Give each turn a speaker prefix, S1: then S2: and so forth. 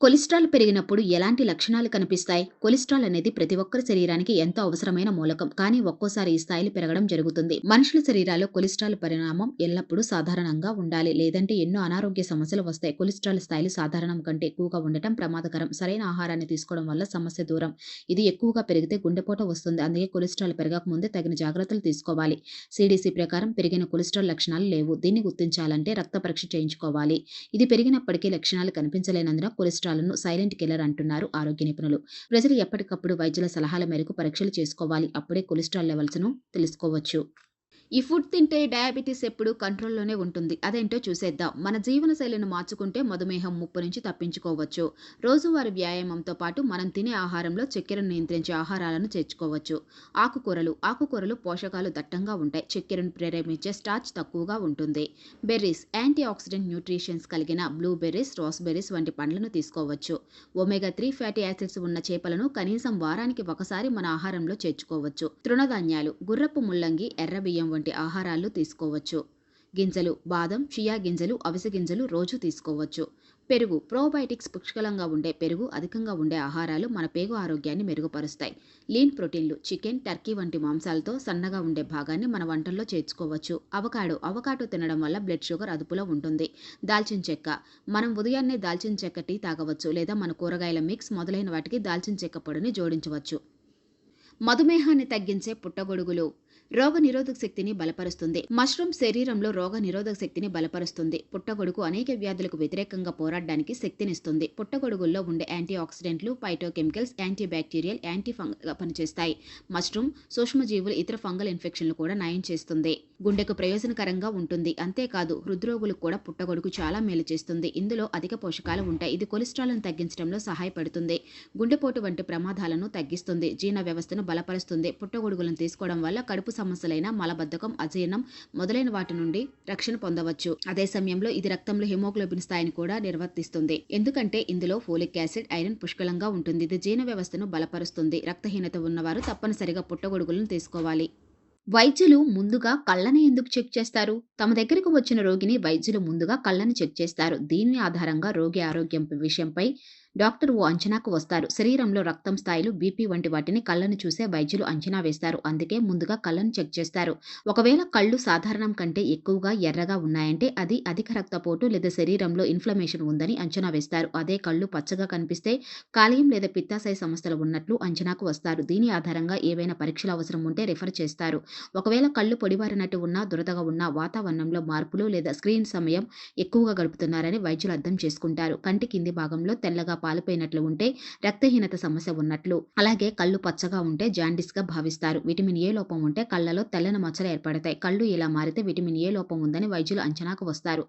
S1: Cholesterol పెరిగినప్పుడు ఎలాంటి లక్షణాలు కనిపిస్తాయి? కొలెస్ట్రాల్ అనేది ప్రతి ఒక్కరి శరీరానికి ఎంతో అవసరమైన మూలకం. కానీ ఒక్కోసారి ఈ స్థాయిలు పెరగడం జరుగుతుంది. మనుషుల శరీరాల్లో కొలెస్ట్రాల్ పరిణామం ఎల్లప్పుడూ సాధారణంగా ఉండాలి. లేదంటే ఎన్నో అనారోగ్య సమస్యలు వస్తాయి. కొలెస్ట్రాల్ స్థాయిలు సాధారణం కంటే ఎక్కువగా ఉండటం ప్రమాదకరం. సరైన ఆహారాన్ని తీసుకోవడం వల్ల సమస్య దూరం. ఇది ఎక్కువగా పెరిగితే గుండెపోటు వస్తుంది. అందుకే కొలెస్ట్రాల్ పెరగక ముందే తగిన జాగ్రత్తలు తీసుకోవాలి. సీడీసీ ప్రకారం పెరిగిన కొలెస్ట్రాల్ లక్షణాలు లేవు. దీన్ని గుర్తించాలంటే రక్త పరీక్ష చేయించుకోవాలి. ఇది పెరిగినప్పటికీ లక్షణాలు కనిపించలేనందున కొలెస్ట్రాల్‌ను సైలెంట్ కిల్లర్ అంటున్నారు ఆరోగ్య నిపుణులు. ప్రజలు ఎప్పటికప్పుడు వైద్యుల సలహాల మేరకు పరీక్షలు చేసుకోవాలి. అప్పుడే కొలెస్ట్రాల్ లెవెల్స్‌ను తెలుసుకోవచ్చు. ఈ ఫుడ్ తింటే డయాబెటిస్ ఎప్పుడు కంట్రోల్లోనే ఉంటుంది. అదేంటో చూసేద్దాం. మన జీవనశైలిని మార్చుకుంటే మధుమేహం ముప్పు నుంచి తప్పించుకోవచ్చు. రోజువారీ వ్యాయామంతో పాటు మనం తినే ఆహారంలో చక్కెరను నియంత్రించే ఆహారాలను చేర్చుకోవచ్చు. ఆకుకూరలు పోషకాలు దట్టంగా ఉంటాయి. చక్కెరను ప్రేరేపించే స్టార్చ్ తక్కువగా ఉంటుంది. బెర్రీస్ యాంటీ ఆక్సిడెంట్ న్యూట్రిషన్స్ కలిగిన బ్లూబెర్రీస్, రాస్బెర్రీస్ వంటి పండ్లను తీసుకోవచ్చు. ఒమేగా 3 ఫ్యాటీ యాసిడ్స్ ఉన్న చేపలను కనీసం వారానికి ఒకసారి మన ఆహారంలో చేర్చుకోవచ్చు. తృణధాన్యాలు, గుర్రపు ముల్లంగి, ఎర్ర బియ్యం వంటి ఆహారాలు తీసుకోవచ్చు. గింజలు, బాదం, చియా గింజలు, అవిసె గింజలు రోజు తీసుకోవచ్చు. పెరుగు, ప్రోబయోటిక్స్ పుష్కలంగా ఉండే పెరుగు, అధికంగా ఉండే ఆహారాలు మన పేగు ఆరోగ్యాన్ని మెరుగుపరుస్తాయి. లీన్ ప్రోటీన్లు, చికెన్, టర్కీ వంటి మాంసాలతో సన్నగా ఉండే భాగాన్ని మన వంటల్లో చేర్చుకోవచ్చు. అవకాడో తినడం వల్ల బ్లడ్ షుగర్ అదుపులో ఉంటుంది. దాల్చిన చెక్క, మనం ఉదయాన్నే దాల్చిన చెక్క టీ తాగవచ్చు లేదా మన కూరగాయల మిక్స్ మొదలైన వాటికి దాల్చిన చెక్క పొడిని జోడించవచ్చు. మధుమేహాన్ని తగ్గించే పుట్టగొడుగులు రోగనిరోధక శక్తిని బలపరుస్తుంది. మష్రూమ్ శరీరంలో రోగనిరోధక శక్తిని బలపరుస్తుంది. పుట్టగొడుగు అనేక వ్యాధులకు వ్యతిరేకంగా పోరాడడానికి శక్తినిస్తుంది. పుట్టగొడుగుల్లో ఉండే యాంటీ ఆక్సిడెంట్లు, phytochemicals, anti bacterial, anti fungal పనిచేస్తాయి. మష్రూమ్ సూక్ష్మజీవులు, ఇతర ఫంగల్ ఇన్ఫెక్షన్లు కూడా నయం చేస్తుంది. గుండెకు ప్రయోజనకరంగా ఉంటుంది. అంతేకాదు హృద్రోగులకు కూడా పుట్టగొడుగు చాలా మేలు చేస్తుంది. ఇందులో అధిక పోషకాలు ఉంటాయి. ఇది కొలెస్ట్రాల్ను తగ్గించడంలో సహాయపడుతుంది. గుండెపోటు వంటి ప్రమాదాలను తగ్గిస్తుంది. జీర్ణ వ్యవస్థను బలపరుస్తుంది. పుట్టగొడుగులను తీసుకోవడం వల్ల కడుపు సమస్యలైన మలబద్ధకం, అజీర్ణం మొదలైన వాటి నుండి రక్షణ పొందవచ్చు. అదే సమయంలో ఇది రక్తంలో హిమోగ్లోబిన్ స్థాయిని కూడా నిర్వర్తిస్తుంది. ఎందుకంటే ఇందులో ఫోలిక్ యాసిడ్, ఐరన్ పుష్కలంగా ఉంటుంది. ఇది జీర్ణ వ్యవస్థను బలపరుస్తుంది. రక్తహీనత ఉన్నవారు తప్పనిసరిగా పుట్టగొడుగులను తీసుకోవాలి. వైద్యులు ముందుగా కళ్ళని ఎందుకు చెక్ చేస్తారు? తమ దగ్గరకు వచ్చిన రోగిని వైద్యులు ముందుగా కళ్ళని చెక్ చేస్తారు. దీని ఆధారంగా రోగి ఆరోగ్యం విషయంపై డాక్టర్ ఓ అంచనాకు వస్తారు. శరీరంలో రక్తం స్థాయిలు, బీపీ వంటి వాటిని కళ్ళను చూసే వైద్యులు అంచనా వేస్తారు. అందుకే ముందుగా కళ్ళను చెక్ చేస్తారు. ఒకవేళ కళ్ళు సాధారణం కంటే ఎక్కువగా ఎర్రగా ఉన్నాయంటే అది అధిక రక్తపోటు లేదా శరీరంలో ఇన్ఫ్లమేషన్ ఉందని అంచనా వేస్తారు. అదే కళ్ళు పచ్చగా కనిపిస్తే కాలేయం లేదా పిత్తాశయ సమస్యలు ఉన్నట్లు అంచనాకు వస్తారు. దీని ఆధారంగా ఏవైనా పరీక్షలు అవసరం ఉంటే రిఫర్ చేస్తారు. ఒకవేళ కళ్ళు పొడిబారినట్టు ఉన్నా, దురదగా ఉన్నా, వాతావరణంలో మార్పులు లేదా స్క్రీన్ సమయం ఎక్కువగా గడుపుతున్నారని వైద్యులు అర్థం చేసుకుంటారు. కంటి కింది భాగంలో తెల్లగా పాలిపోయినట్లు ఉంటే రక్తహీనత సమస్య ఉన్నట్లు. అలాగే కళ్ళు పచ్చగా ఉంటే జాండిస్ గా భావిస్తారు. విటమిన్ ఏ లోపం ఉంటే కళ్ళలో తెల్లని మచ్చలు ఏర్పడతాయి. కళ్ళు ఇలా మారితే విటమిన్ ఏ లోపం ఉందని వైద్యులు అంచనాకు వస్తారు.